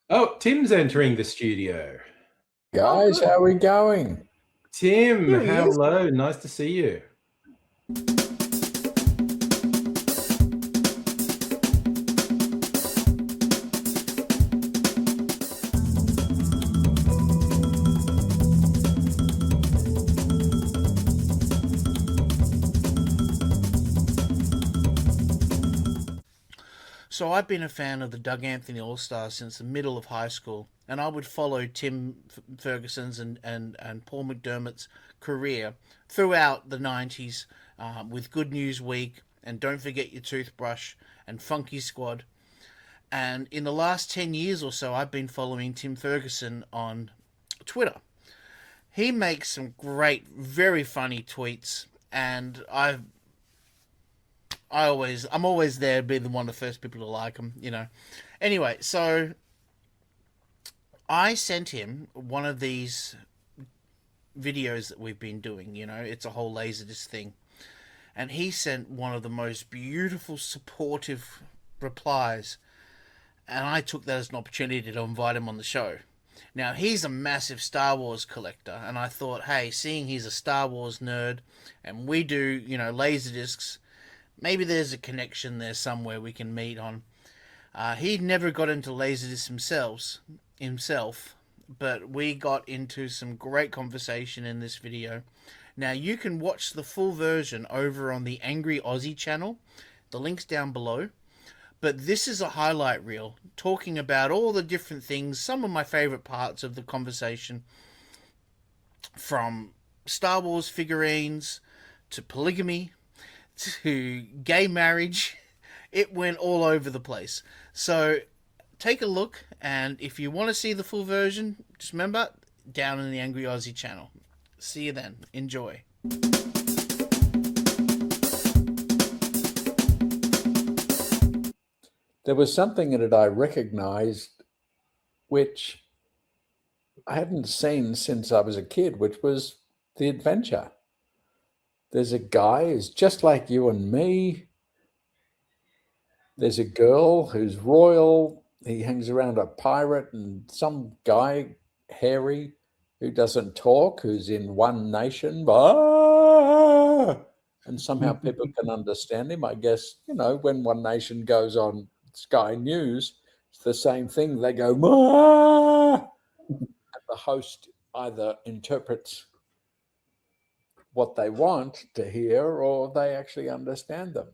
Oh, Tim's entering the studio. Guys, good. how are we going? Tim, Here he is. hello. Nice to see you. So I've been a fan of the Doug Anthony All Stars since the middle of high school, and I would follow Tim Ferguson's and Paul McDermott's career throughout the 90s with Good News Week and Don't Forget Your Toothbrush and Funky Squad. And in the last 10 years or so, I've been following Tim Ferguson on Twitter. He makes some great, very funny tweets, and I'm always there, being the one of the first people to like him. Anyway, so I sent him one of these videos that we've been doing. It's a whole Laserdisc thing, and he sent one of the most beautiful, supportive replies, and I took that as an opportunity to invite him on the show. Now, he's a massive Star Wars collector, and I thought, hey, seeing he's a Star Wars nerd, and we do, Laserdiscs, maybe there's a connection there somewhere we can meet on. He never got into Laserdisc himself, but we got into some great conversation in this video. Now, you can watch the full version over on the AngryAussie channel. The link's down below. But this is a highlight reel talking about all the different things, some of my favorite parts of the conversation, from Star Wars figurines to polygamy to gay marriage. It went all over the place. So take a look, and if you want to see the full version, just remember, down in the Angry Aussie channel. See you then. Enjoy. There was something in it I recognized, which I hadn't seen since I was a kid, which was the adventure. There's a guy who's just like you and me. There's a girl who's royal. He hangs around a pirate and some guy, hairy, who doesn't talk, who's in One Nation. And somehow people can understand him. I guess, when One Nation goes on Sky News, it's the same thing. They go, and the host either interprets what they want to hear or they actually understand them.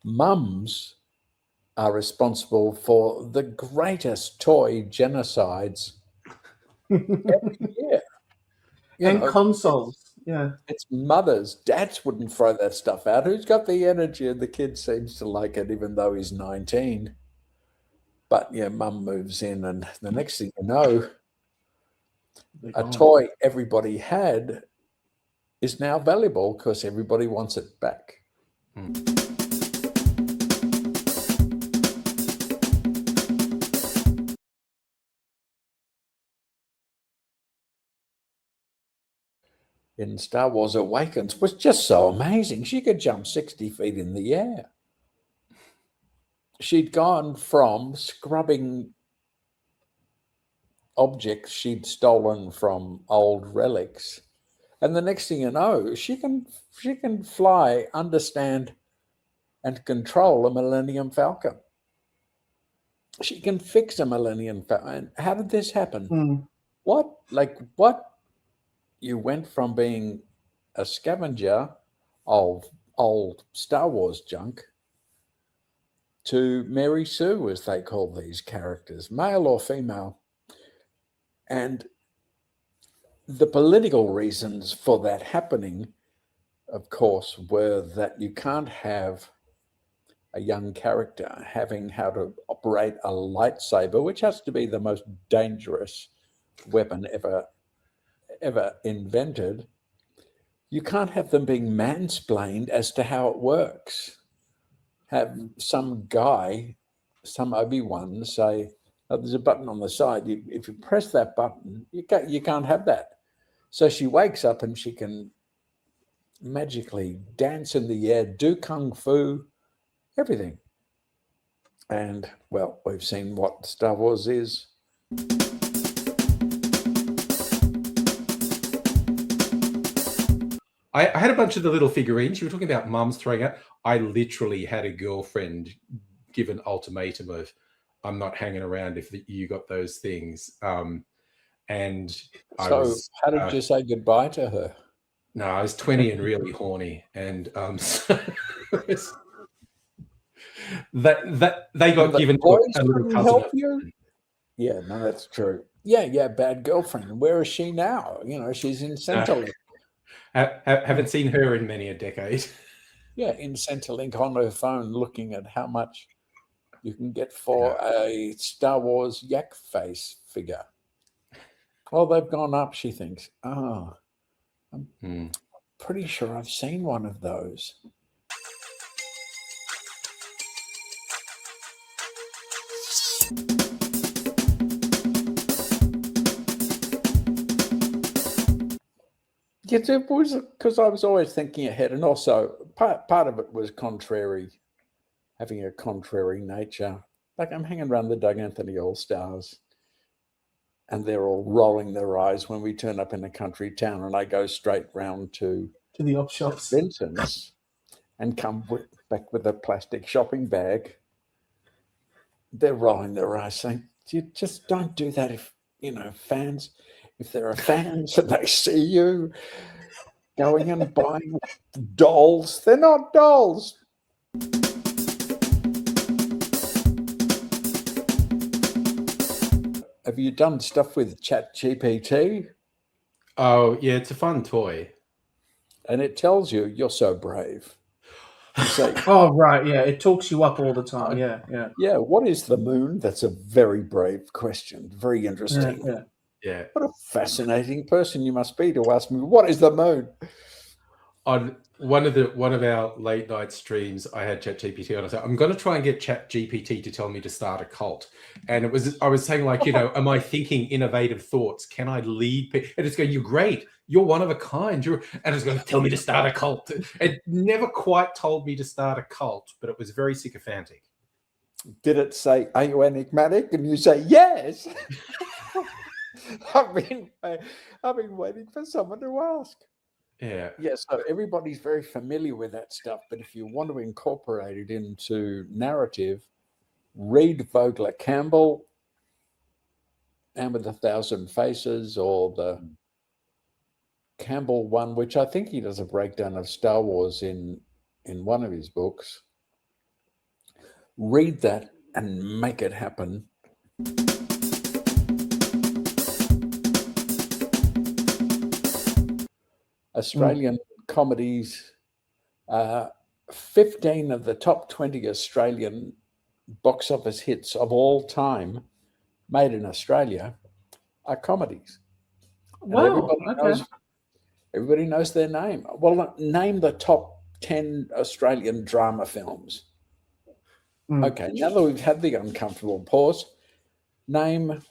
Mums are responsible for the greatest toy genocides every year. Consoles. Yeah. It's mothers. Dads wouldn't throw that stuff out. Who's got the energy? And the kid seems to like it, even though he's 19. But mum moves in, and the next thing you know, a toy everybody had is now valuable because everybody wants it back. In Star Wars Awakens was just so amazing. She could jump 60 feet in the air. She'd gone from scrubbing objects she'd stolen from old relics, and the next thing you know, she can fly, understand, and control a Millennium Falcon. She can fix a Millennium Falcon. How did this happen? What? You went from being a scavenger of old Star Wars junk to Mary Sue, as they call these characters, male or female. And the political reasons for that happening, of course, were that you can't have a young character having how to operate a lightsaber, which has to be the most dangerous weapon ever invented. You can't have them being mansplained as to how it works. Have some guy, some Obi-Wan say, oh, there's a button on the side. If you press that button, you can't have that. So she wakes up and she can magically dance in the air, do kung fu, everything. And, well, we've seen what Star Wars is. I had a bunch of the little figurines. You were talking about mums throwing out. I literally had a girlfriend give an ultimatum of, I'm not hanging around if you got those things. And I So was, how did you say goodbye to her? no, I was 20 and really horny. And so that they got The given to boys a little couldn't cousin. help you? Yeah, no, that's true. Yeah, bad girlfriend. Where is she now? You know, she's in Centrelink. Haven't seen her in many a decade. Yeah, in Centrelink on her phone, looking at how much you can get for a Star Wars yak face figure. Oh, they've gone up, she thinks. Oh, I'm pretty sure I've seen one of those. Yes, it was because I was always thinking ahead, and also part of it was contrary, having a contrary nature. Like I'm hanging around the Doug Anthony All Stars, and they're all rolling their eyes when we turn up in a country town, and I go straight round to the op shops. Vincent's and come back with a plastic shopping bag. They're rolling their eyes, saying, "You just don't do that if fans." If there are fans and they see you going and buying dolls, they're not dolls. Have you done stuff with ChatGPT? Oh, yeah, it's a fun toy. And it tells you you're so brave. You say, oh, right, yeah. It talks you up all the time. Yeah. Yeah, what is the moon? That's a very brave question. Very interesting. Yeah. What a fascinating person you must be to ask me, what is the moon? On one of our late night streams, I had ChatGPT on. I said, I'm going to try and get ChatGPT to tell me to start a cult. And I was saying, like, am I thinking innovative thoughts? Can I lead people? And it's going, you're great. You're one of a kind. And it's going to tell me to start a cult. It never quite told me to start a cult, but it was very sycophantic. Did it say, are you enigmatic? And you say, yes. I've been waiting for someone to ask. Yeah. Yeah, so everybody's very familiar with that stuff, but if you want to incorporate it into narrative, read Vogler Campbell, Man with 1,000 Faces, or the Campbell one, which I think he does a breakdown of Star Wars in one of his books. Read that and make it happen. Australian comedies, 15 of the top 20 Australian box office hits of all time made in Australia are comedies. Wow, everybody knows their name. Well, name the top 10 Australian drama films. Okay, now that we've had the uncomfortable pause, name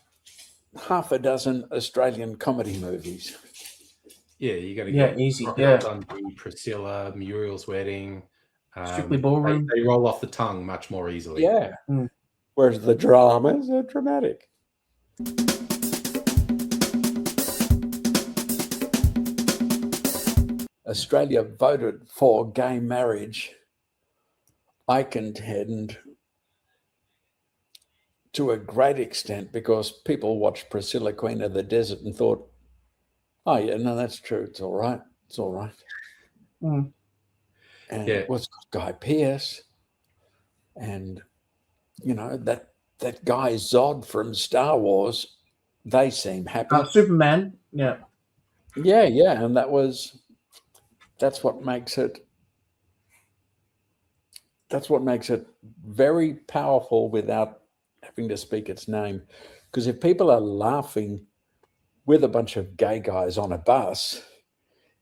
half a dozen Australian comedy movies. Yeah, you're going to get easy. Dundee, Priscilla, Muriel's Wedding. Strictly Ballroom. They roll off the tongue much more easily. Yeah. Whereas the dramas are dramatic. Australia voted for gay marriage, I contend, to a great extent because people watched Priscilla, Queen of the Desert, and thought, oh, yeah, no, that's true. It's all right. It's all right. And it was Guy Pearce. And, that guy Zod from Star Wars, they seem happy. Superman, yeah. Yeah. And that's what makes it very powerful without having to speak its name. Because if people are laughing with a bunch of gay guys on a bus,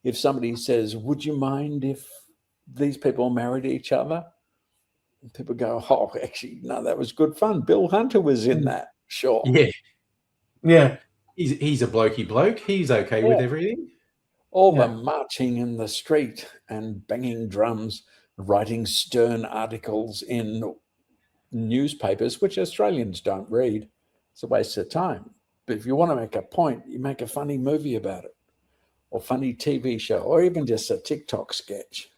if somebody says, would you mind if these people married each other? And people go, oh, actually, no, that was good fun. Bill Hunter was in that. Sure. Yeah. Yeah. He's a blokey bloke. He's okay with everything. all the marching in the street and banging drums, writing stern articles in newspapers, which Australians don't read. It's a waste of time. But if you want to make a point, you make a funny movie about it, or funny TV show, or even just a TikTok sketch.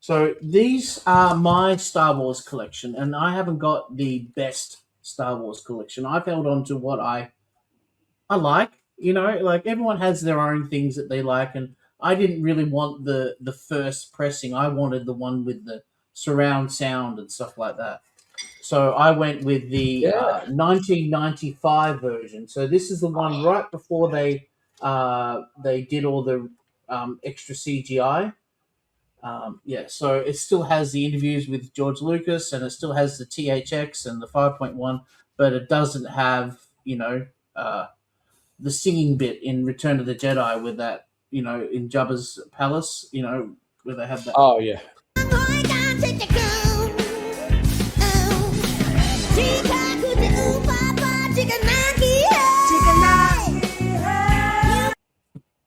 So these are my Star Wars collection, and I haven't got the best Star Wars collection. I've held on to what I like. You know, like everyone has their own things that they like, and I didn't really want the first pressing. I wanted the one with the surround sound and stuff like that. So I went with the 1995 version. So this is the one right before they did all the extra CGI. So it still has the interviews with George Lucas, and it still has the THX and the 5.1, but it doesn't have, the singing bit in Return of the Jedi with that, in Jabba's palace, where they have that. Oh, yeah.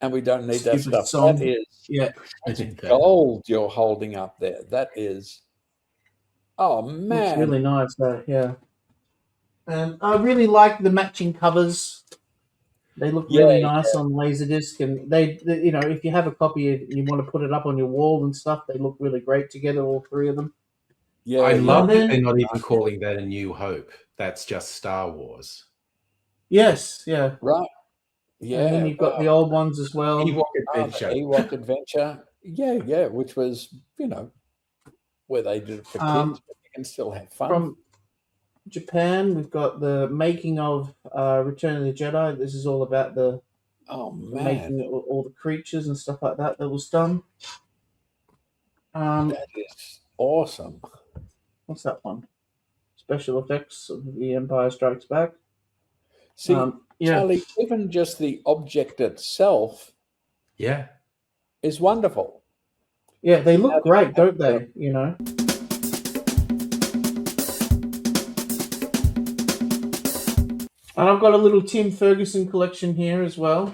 And we don't need that stuff. Song. That is Yeah. gold you're holding up there. That is, oh man, It's really nice though. Yeah, and I really like the matching covers. They look really nice on Laserdisc, and they, if you have a copy and you want to put it up on your wall and stuff, they look really great together, all three of them. Yeah, I love that they're not even calling that A New Hope. That's just Star Wars. Yes, yeah, right. Yeah, and then you've got the old ones as well. Ewok Adventure. Ewok Adventure. Yeah, which was, where they did it for kids, but you can still have fun. From Japan, we've got the making of Return of the Jedi. This is all about the making of all the creatures and stuff like that was done. That is awesome. What's that one? Special effects of The Empire Strikes Back. See, Charlie, even just the object itself is wonderful. Yeah, they look great, don't they? And I've got a little Tim Ferguson collection here as well.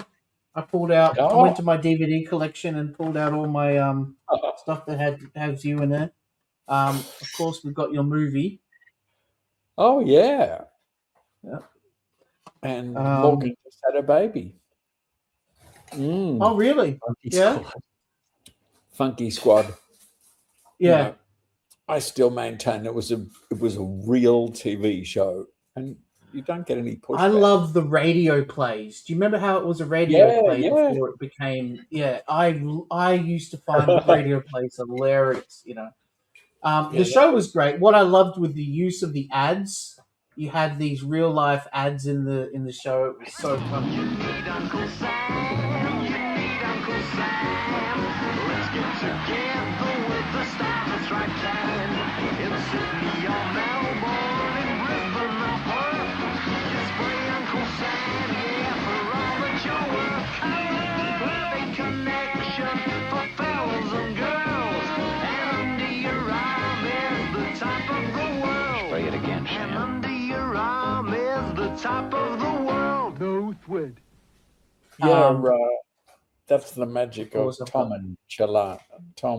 I pulled out, I went to my DVD collection and pulled out all my stuff that has you in there. Of course, we've got your movie. Oh, yeah. Yeah. And Morgan just had a baby. Oh, really? Funky Squad. Yeah. I still maintain it was a real TV show, and you don't get any pushback. I love the radio plays. Do you remember how it was a radio play before it became? Yeah, I used to find the radio plays hilarious. The show was great. What I loved with the use of the ads. You had these real life ads in the show. It was so funny. You need Uncle Sam. You need Uncle Sam. Let's get together with the stars right then. In Sydney or Melbourne, in Brisbane or Perth. You spray Uncle Sam, for all that you're worth. Loving connection for fellas and girls. And under your arm is the top of the world. Spray it again, Sam. Arm is the top of the world. No sweat. Yeah, that's the magic of Tom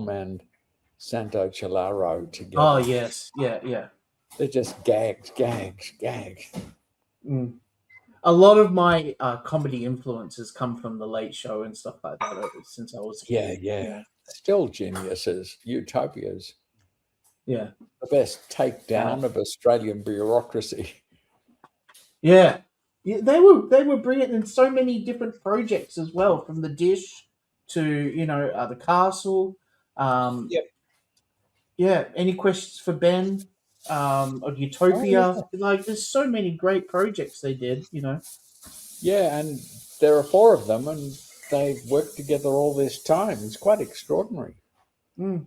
and Santo Chilaro together. Oh yes, yeah. They're just gags. A lot of my comedy influences come from the Late Show and stuff like that since I was a kid. Yeah. Still geniuses, utopias. Yeah. The best takedown of Australian bureaucracy. Yeah, they were brilliant in so many different projects as well, from the dish to the castle. Yeah. Any questions for Ben? Of Utopia? Like, there's so many great projects they did. Yeah, and there are 4 of them, and they've worked together all this time. It's quite extraordinary.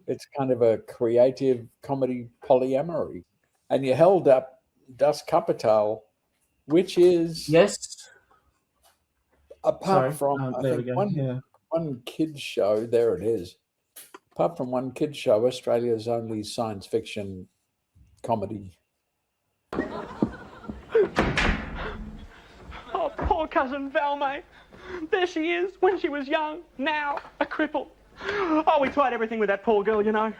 It's kind of a creative comedy polyamory. And you held up Das Kapital, which is apart from one kids show. There it is. Apart from one kids show, Australia's only science fiction comedy. poor cousin Valmay. There she is, when she was young, now a cripple. Oh, we tried everything with that poor girl, you know.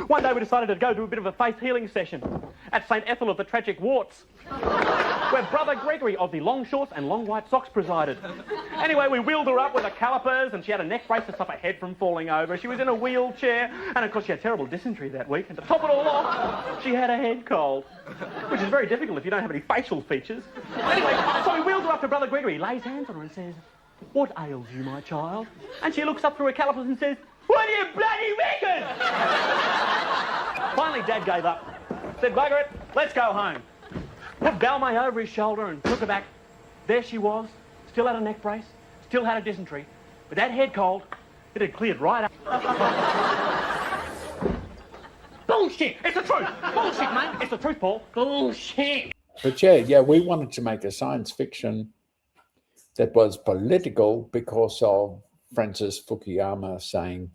One day we decided to go do a bit of a faith healing session at St. Ethel of the Tragic Warts, where Brother Gregory of the long shorts and long white socks presided. Anyway, we wheeled her up with her calipers, and she had a neck brace to stop her head from falling over. She was in a wheelchair, and of course she had terrible dysentery that week. And to top it all off, she had a head cold, which is very difficult if you don't have any facial features. Anyway, so we wheeled her up to Brother Gregory, lays hands on her and says, "What ails you, my child?" And she looks up through her calipers and says, "What do you bloody reckon?" Finally, Dad gave up. Said, "Bugger it, let's go home." Put Balmain over his shoulder and took her back. There she was, still had a neck brace, still had a dysentery, but that head cold, it had cleared right up. Bullshit! It's the truth! Bullshit, mate! It's the truth, Paul. Bullshit! But yeah, we wanted to make a science fiction that was political because of Francis Fukuyama saying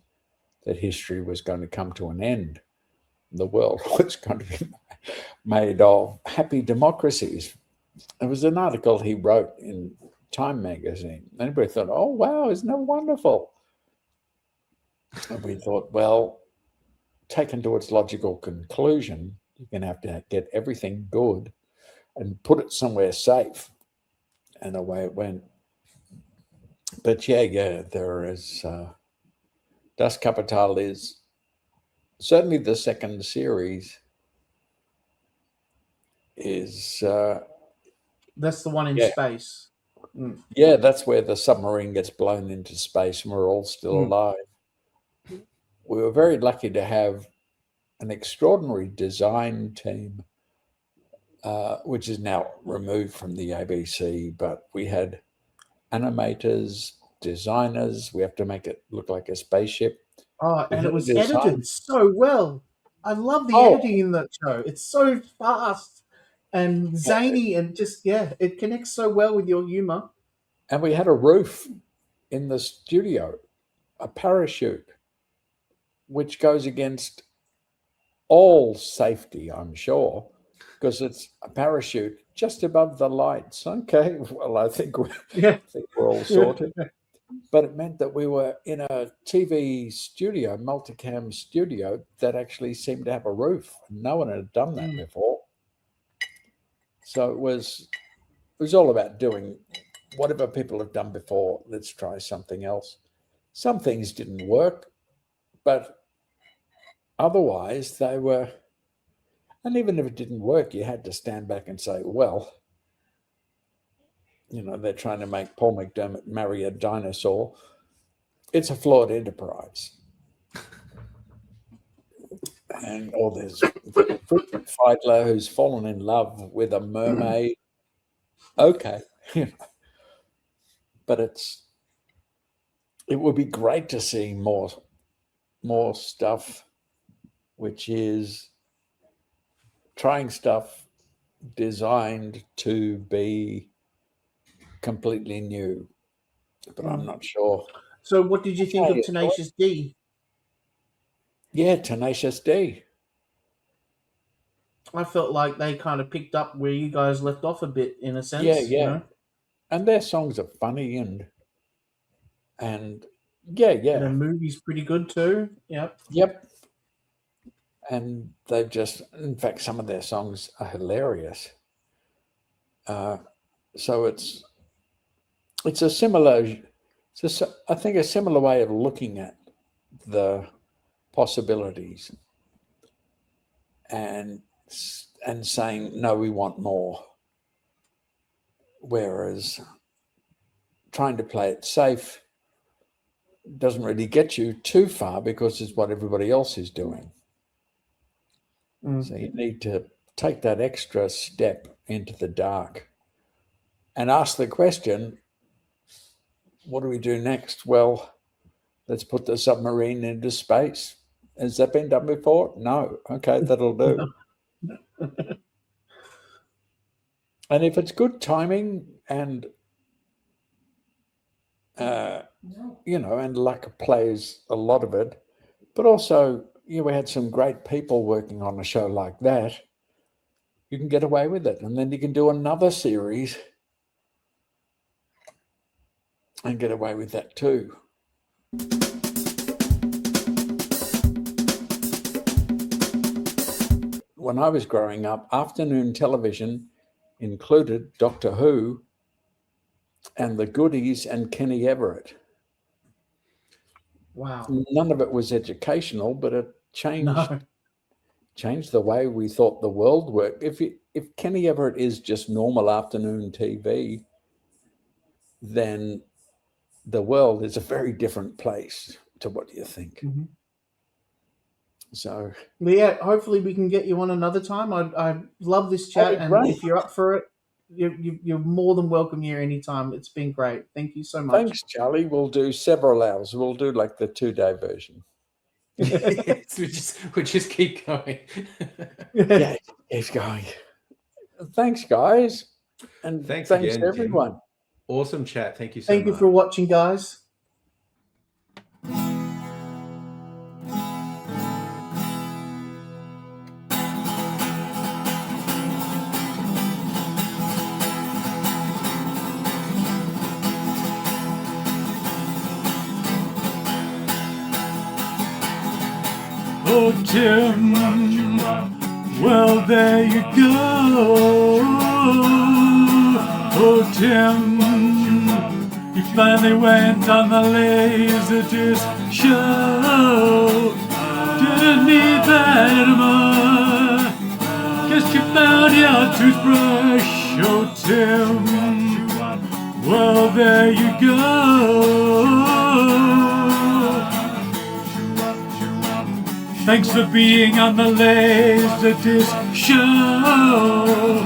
that history was going to come to an end. The world was going to be made of happy democracies. It was an article he wrote in Time magazine. Everybody thought, oh, wow, isn't that wonderful? And we thought, well, taken to its logical conclusion, you're going to have to get everything good and put it somewhere safe. And away it went. But yeah, there is... Das Kapital is certainly the second series is... That's the one in space. Mm. Yeah, that's where the submarine gets blown into space and we're all still alive. We were very lucky to have an extraordinary design team, which is now removed from the ABC, but we had animators, designers. We have to make it look like a spaceship. Oh, and it was edited so well. I love the editing in that show. It's so fast and zany and just, it connects so well with your humor. And we had a roof in the studio, a parachute, which goes against all safety, I'm sure, because it's a parachute just above the lights. Okay, well, I think we're all sorted. But it meant that we were in a TV studio, multicam studio, that actually seemed to have a roof. No one had done that before. So it was all about doing whatever people have done before. Let's try something else. Some things didn't work, but otherwise they were, and even if it didn't work, you had to stand back and say, well, you know, they're trying to make Paul McDermott marry a dinosaur. It's a flawed enterprise. And or there's Frequent Fiedler who's fallen in love with a mermaid. Okay. But it would be great to see more stuff, which is trying stuff designed to be completely new, but I'm not sure. So what did you think of Tenacious D? Yeah, Tenacious D. I felt like they kind of picked up where you guys left off a bit, in a sense. Yeah. You know? And their songs are funny and And the movie's pretty good too. Yep. And they've just, in fact, some of their songs are hilarious. So it's a similar, I think a similar way of looking at the possibilities and saying, no, we want more. Whereas trying to play it safe doesn't really get you too far because it's what everybody else is doing. So you need to take that extra step into the dark and ask the question, what do we do next? Well, let's put the submarine into space. Has that been done before? No. Okay, that'll do. And if it's good timing and, and luck plays a lot of it, but also, we had some great people working on a show like that, you can get away with it. And then you can do another series and get away with that too. When I was growing up, afternoon television included Doctor Who and The Goodies and Kenny Everett. Wow. None of it was educational, but it changed No. changed the way we thought the world worked. If Kenny Everett is just normal afternoon TV, then the world is a very different place to what you think. Mhm. So, But yeah, hopefully we can get you on another time. I love this chat, That'd be and great. if you're up for it, you're more than welcome here anytime. It's been great. Thank you so much. thanks, Charlie. We'll do several hours. We'll do like the 2-day version. we just keep going. Yeah, keep going. Thanks, guys. And Thanks thanks again, Tim. everyone. Awesome chat. Thank you so Thank much. you for watching, guys. Oh, Tim, well, there you go. Oh, Tim, you finally went on the Laserdisc show. Didn't need that anymore. Guess you found your toothbrush. Oh, Tim, well, there you go. Thanks for being on the Laserdisc show.